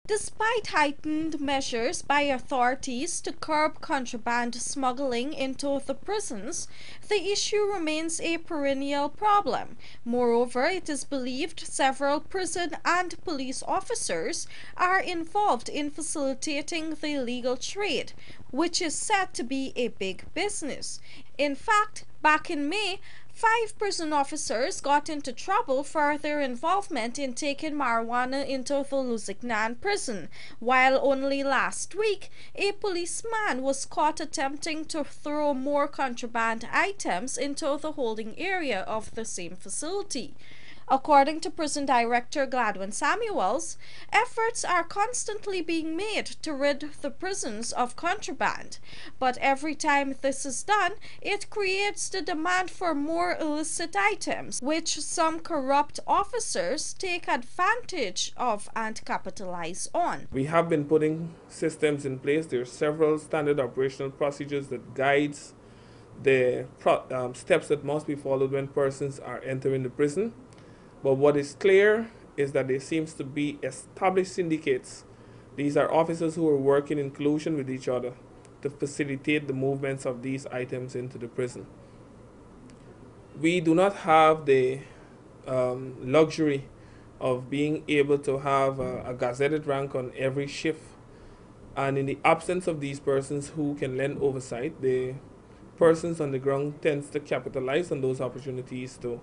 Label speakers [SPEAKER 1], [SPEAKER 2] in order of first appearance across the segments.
[SPEAKER 1] Despite heightened measures by authorities to curb contraband smuggling into the prisons, the issue remains a perennial problem. Moreover, it is believed several prison and police officers are involved in facilitating the illegal trade, which is said to be a big business. In fact, back in May, 5 prison officers got into trouble for their involvement in taking marijuana into the Lusignan prison, while only last week a policeman was caught attempting to throw more contraband items into the holding area of the same facility. According to prison director Gladwin Samuels, efforts are constantly being made to rid the prisons of contraband, but every time this is done, it creates the demand for more illicit items, which some corrupt officers take advantage of and capitalize on.
[SPEAKER 2] We have been putting systems in place. There are several standard operational procedures that guides the steps that must be followed when persons are entering the prison. But what is clear is that there seems to be established syndicates. These are officers who are working in collusion with each other to facilitate the movements of these items into the prison. We do not have the luxury of being able to have a gazetted rank on every shift. And in the absence of these persons who can lend oversight, the persons on the ground tends to capitalize on those opportunities to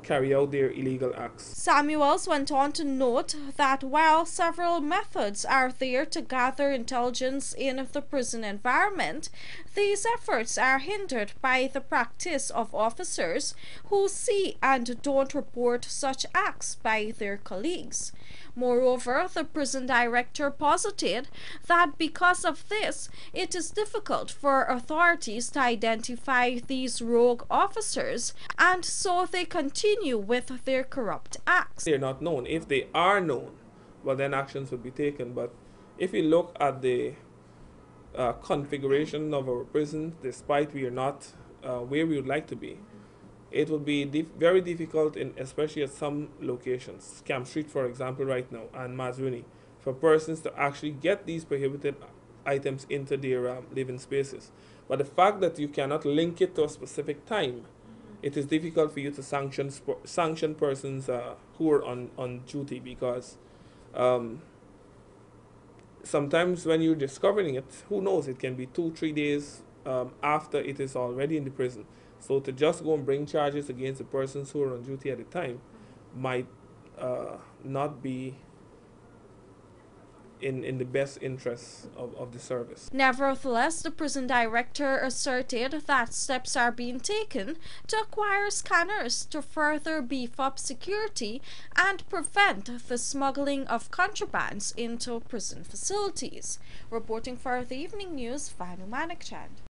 [SPEAKER 2] carry out their illegal acts.
[SPEAKER 1] Samuels went on to note that while several methods are there to gather intelligence in the prison environment, these efforts are hindered by the practice of officers who see and don't report such acts by their colleagues. Moreover, the prison director posited that because of this, it is difficult for authorities to identify these rogue officers, and so they continue with their corrupt acts.
[SPEAKER 2] They're not known. If they are known, well, then actions would be taken. But if you look at the configuration of our prisons, despite we are not where we would like to be, it will be very difficult, especially at some locations, Camp Street, for example, right now, and Mazwini, for persons to actually get these prohibited items into their living spaces. But the fact that you cannot link it to a specific time, it is difficult for you to sanction persons who are on duty, because sometimes when you're discovering it, who knows, it can be 2-3 days after it is already in the prison. So to just go and bring charges against the persons who are on duty at the time might not be in the best interests of the service.
[SPEAKER 1] Nevertheless, the prison director asserted that steps are being taken to acquire scanners to further beef up security and prevent the smuggling of contrabands into prison facilities. Reporting for the Evening News, Vanu Manakchand.